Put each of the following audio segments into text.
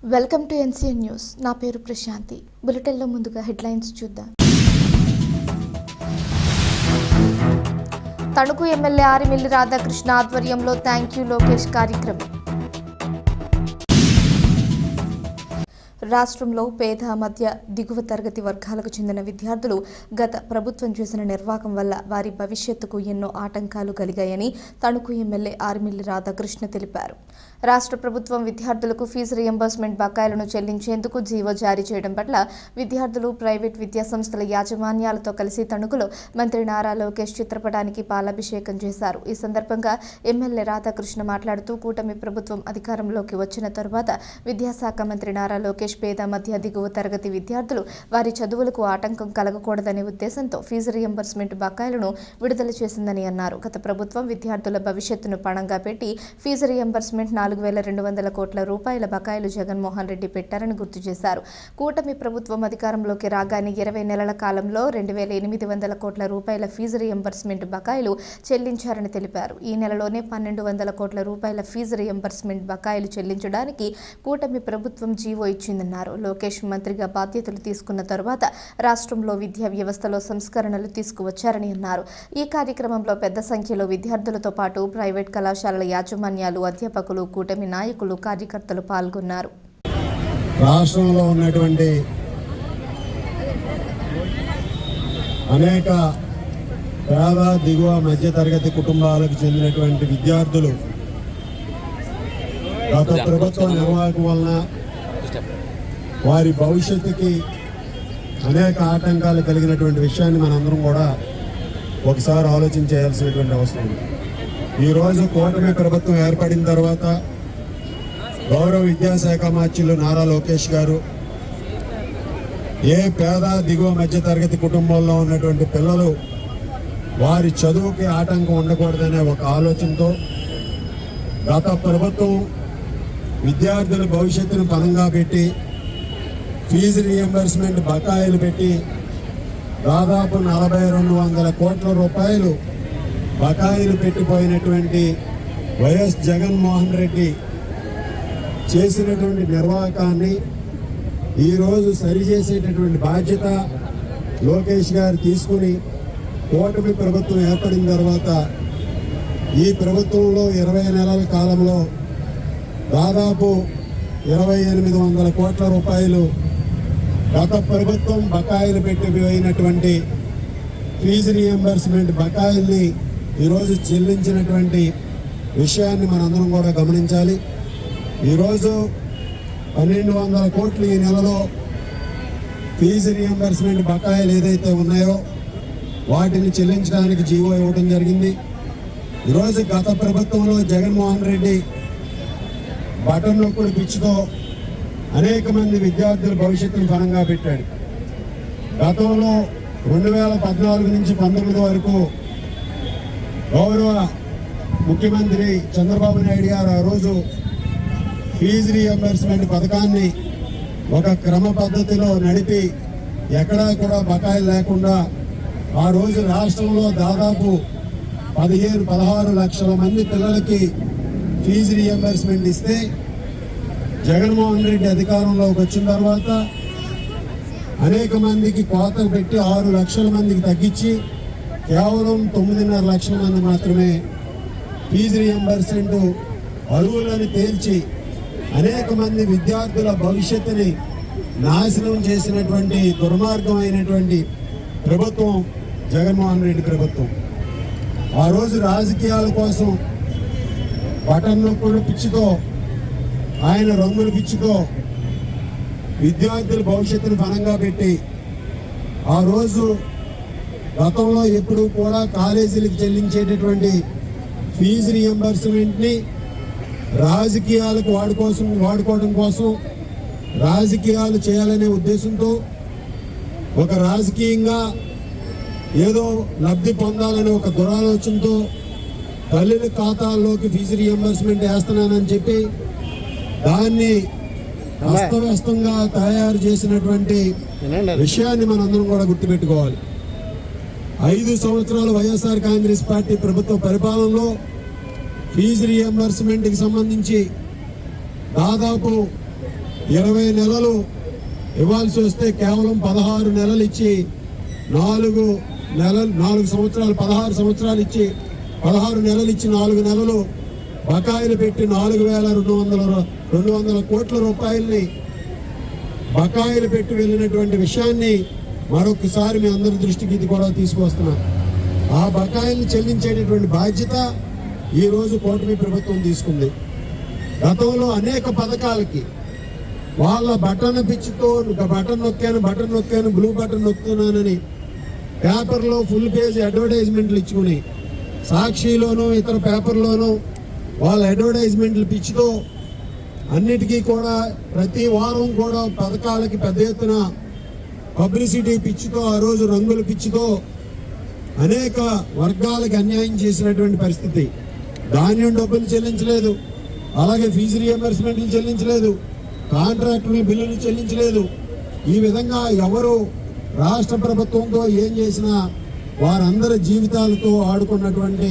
Welcome to NCN news. నా పేరు ప్రశాంతి. బులెటిన్లో ముందుగా హెడ్లైన్స్ చూద్దాం. తణుకు ఎమ్మెల్యే ఆరిమిల్లి రాధాకృష్ణ ఆధ్వర్యంలో థ్యాంక్ యూ లోకేష్ కార్యక్రమం. రాష్ట్రంలో పేద మధ్య దిగువ తరగతి వర్గాలకు చెందిన విద్యార్థులు గత ప్రభుత్వం చేసిన నిర్వాహకం వల్ల వారి భవిష్యత్తుకు ఎన్నో ఆటంకాలు కలిగాయని తణుకు ఎమ్మెల్యే ఆరిమిల్లి రాధాకృష్ణ తెలిపారు. రాష్ట్ర ప్రభుత్వం విద్యార్థులకు ఫీజు రియంబర్స్మెంట్ బకాయిలను చెల్లించేందుకు జీవో జారీ చేయడం పట్ల విద్యార్థులు, ప్రైవేట్ విద్యాసంస్థల యాజమాన్యాలతో కలిసి తణుకులో మంత్రి నారా లోకేష్ చిత్రపటానికి పాలాభిషేకం చేశారు. ఈ సందర్భంగా ఎమ్మెల్యే రాధాకృష్ణ మాట్లాడుతూ కూటమి ప్రభుత్వం అధికారంలోకి వచ్చిన తరువాత విద్యాశాఖ మంత్రి నారా లోకేష్ పేద మధ్య దిగువ తరగతి విద్యార్థులు వారి చదువులకు ఆటంకం కలగకూడదనే ఉద్దేశంతో ఫీజు రియంబర్స్మెంట్ బకాయిలను విడుదల చేసిందని అన్నారు. గత ప్రభుత్వం విద్యార్థుల భవిష్యత్తును పణంగా పెట్టి ఫీజు రియంబర్స్మెంట్ 4,200 కోట్ల రూపాయల బకాయిలు జగన్మోహన్ రెడ్డి పెట్టారని గుర్తు చేశారు. కూటమి ప్రభుత్వం అధికారంలోకి రాగానే 20 నెలల కాలంలో 2,800 కోట్ల రూపాయల ఫీజు రియంబర్స్మెంట్ బకాయిలు చెల్లించారని తెలిపారు. ఈ నెలలోనే 1,200 కోట్ల రూపాయల ఫీజు రియంబర్స్మెంట్ బకాయిలు చెల్లించడానికి కూటమి ప్రభుత్వం జీవో ఇచ్చిందన్నారు. లోకేష్ మంత్రిగా బాధ్యతలు తీసుకున్న తరువాత రాష్ట్రంలో విద్యా వ్యవస్థలో సంస్కరణలు తీసుకువచ్చారని అన్నారు. ఈ కార్యక్రమంలో పెద్ద సంఖ్యలో విద్యార్థులతో పాటు ప్రైవేట్ కళాశాలల యాజమాన్యాలు, అధ్యాపకులు, కూటమి నాయకులు, కార్యకర్తలు పాల్గొన్నారు. రాష్ట్రంలో ఉన్నటువంటి అనేక పేద దిగువ మధ్యతరగతి కుటుంబాలకు చెందినటువంటి విద్యార్థులు గత ప్రభుత్వ నిర్వాహకం వలన వారి భవిష్యత్తుకి అనేక ఆటంకాలు కలిగినటువంటి విషయాన్ని మనందరం కూడా ఒకసారి ఆలోచన చేయాల్సినటువంటి అవసరం ఉంది. ఈరోజు కూటమి ప్రభుత్వం ఏర్పడిన తర్వాత గౌరవ విద్యాశాఖ మంత్రులు నారా లోకేష్ గారు ఏ పేద దిగువ మధ్య తరగతి కుటుంబాల్లో ఉన్నటువంటి పిల్లలు వారి చదువుకి ఆటంకం ఉండకూడదనే ఒక ఆలోచనతో గత ప్రభుత్వం విద్యార్థుల భవిష్యత్తును పణంగా పెట్టి ఫీజు రియంబర్స్మెంట్ బకాయిలు పెట్టి దాదాపు 4,200 కోట్ల రూపాయలు బకాయిలు పెట్టిపోయినటువంటి వైఎస్ జగన్మోహన్ రెడ్డి చేసినటువంటి నిర్వాహకాన్ని ఈరోజు సరిచేసేటటువంటి బాధ్యత లోకేష్ గారు తీసుకుని కూటమి ప్రభుత్వం ఏర్పడిన తర్వాత ఈ ప్రభుత్వంలో 20 నెలల కాలంలో దాదాపు 2,800 కోట్ల రూపాయలు గత ప్రభుత్వం బకాయిలు పెట్టిపోయినటువంటి ఫీజు రియంబర్స్మెంట్ బకాయిల్ని ఈరోజు చెల్లించినటువంటి విషయాన్ని మనందరం కూడా గమనించాలి. ఈరోజు 1,200 కోట్లు ఈ నెలలో ఫీజు రియంబర్స్మెంట్ బకాయిలు ఏదైతే ఉన్నాయో వాటిని చెల్లించడానికి జీవో ఇవ్వడం జరిగింది. ఈరోజు గత ప్రభుత్వంలో జగన్మోహన్ రెడ్డి బటన్ నొక్కుడు పిచ్చితో అనేక మంది విద్యార్థుల భవిష్యత్తును పణంగా పెట్టాడు. గతంలో 2014 నుంచి 19 వరకు గౌరవ ముఖ్యమంత్రి చంద్రబాబు నాయుడు గారు ఆ రోజు ఫీజు రియంబర్స్మెంట్ పథకాన్ని ఒక క్రమ పద్ధతిలో నడిపి ఎక్కడా కూడా బకాయిలు లేకుండా ఆ రోజు రాష్ట్రంలో దాదాపు 15-16 లక్షల మంది పిల్లలకి ఫీజు రియంబర్స్మెంట్ ఇస్తే జగన్మోహన్ రెడ్డి అధికారంలోకి వచ్చిన తర్వాత అనేక మందికి కోత పెట్టి 6 లక్షల మందికి తగ్గించి కేవలం 9.5 లక్షల మంది మాత్రమే ఫీజు రియంబర్స్మెంట్ అర్హులని తేల్చి అనేక మంది విద్యార్థుల భవిష్యత్తుని నాశనం చేసినటువంటి దుర్మార్గమైనటువంటి ప్రభుత్వం జగన్మోహన్ రెడ్డి ప్రభుత్వం. ఆ రోజు రాజకీయాల కోసం బటన్ నొక్కుడు పిచ్చితో, ఆయన రంగుల పిచ్చితో విద్యార్థుల భవిష్యత్తును పణంగా పెట్టి ఆ రోజు గతంలో ఎప్పుడు కూడా కాలేజీలకు చెల్లించేటటువంటి ఫీజు రియంబర్స్మెంట్ని రాజకీయాలకు వాడుకోవడం కోసం రాజకీయాలు చేయాలనే ఉద్దేశంతో ఒక రాజకీయంగా ఏదో లబ్ధి పొందాలనే ఒక దురాలోచనతో తల్లుల ఖాతాల్లోకి ఫీజు రియంబర్స్మెంట్ వేస్తున్నానని చెప్పి దాన్ని అస్తవ్యస్తంగా తయారు చేసినటువంటి విషయాన్ని మనందరం కూడా గుర్తుపెట్టుకోవాలి. 5 సంవత్సరాలు వైఎస్ఆర్ కాంగ్రెస్ పార్టీ ప్రభుత్వ పరిపాలనలో ఫీజు రియంబర్స్మెంట్కి సంబంధించి దాదాపు 20 నెలలు ఇవ్వాల్సి వస్తే కేవలం 16 నెలలు ఇచ్చి 4 సంవత్సరాలు 16 సంవత్సరాలు ఇచ్చి 16 నెలలు ఇచ్చి 4 నెలలు బకాయిలు పెట్టి 4,200 కోట్ల రూపాయలని బకాయిలు పెట్టి వెళ్ళినటువంటి విషయాన్ని మరొకసారి మీ అందరి దృష్టికి ఇది కూడా తీసుకొస్తున్నాను. ఆ బకాయిల్ని చెల్లించేటటువంటి బాధ్యత ఈరోజు కూటమి ప్రభుత్వం తీసుకుంది. గతంలో అనేక పథకాలకి వాళ్ళ బటన్ పిచ్చితో బటన్ నొక్కాను బ్లూ బటన్ నొక్కుతున్నానని పేపర్లో ఫుల్ పేజ్ అడ్వర్టైజ్మెంట్లు ఇచ్చుకుని సాక్షిలోనూ ఇతర పేపర్లోనూ వాళ్ళ అడ్వర్టైజ్మెంట్లు పిచ్చితో అన్నిటికీ కూడా ప్రతి వారం కూడా పథకాలకి పెద్ద ఎత్తున పబ్లిసిటీ పిచ్చితో ఆ రోజు రంగుల పిచ్చితో అనేక వర్గాలకు అన్యాయం చేసినటువంటి పరిస్థితి. ధాన్యం డబ్బులు చెల్లించలేదు, అలాగే ఫీజు రియంబర్స్మెంట్లు చెల్లించలేదు, కాంట్రాక్టర్ల బిల్లులు చెల్లించలేదు. ఈ విధంగా ఎవరు రాష్ట్ర ప్రభుత్వంతో ఏం చేసినా వారందరి జీవితాలతో ఆడుకున్నటువంటి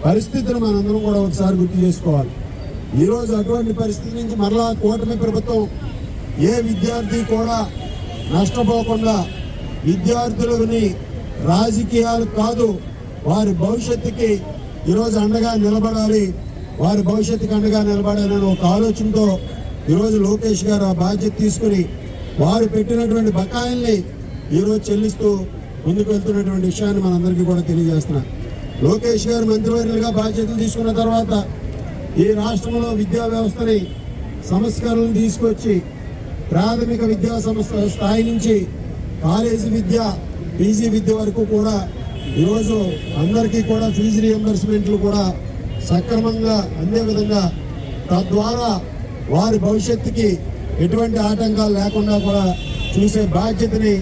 పరిస్థితిని మనందరం కూడా ఒకసారి గుర్తు చేసుకోవాలి. ఈరోజు అటువంటి పరిస్థితి నుంచి మరలా కూటమి ప్రభుత్వం ఏ విద్యార్థి కూడా నష్టపోకుండా విద్యార్థులని రాజకీయాలు కాదు వారి భవిష్యత్తుకి ఈరోజు అండగా నిలబడాలి, వారి భవిష్యత్తుకి అండగా నిలబడాలని ఒక ఆలోచనతో ఈరోజు లోకేష్ గారు ఆ బాధ్యత తీసుకుని వారు పెట్టినటువంటి బకాయిల్ని ఈరోజు చెల్లిస్తూ ముందుకు వెళ్తున్నటువంటి విషయాన్ని మనందరికీ కూడా తెలియజేస్తున్నారు. లోకేష్ గారు మంత్రివర్యులుగా బాధ్యతలు తీసుకున్న తర్వాత ఈ రాష్ట్రంలో విద్యా వ్యవస్థని సంస్కరణలు తీసుకొచ్చి ప్రాథమిక విద్యా సంస్థ స్థాయి నుంచి కాలేజీ విద్య, పీజీ విద్య వరకు కూడా ఈరోజు అందరికీ కూడా ఫీజు రియంబర్స్మెంట్లు కూడా సక్రమంగా అందే విధంగా తద్వారా వారి భవిష్యత్తుకి ఎటువంటి ఆటంకాలు లేకుండా కూడా చూసే బాధ్యతని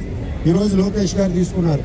ఈరోజు లోకేష్ గారు తీసుకున్నారు.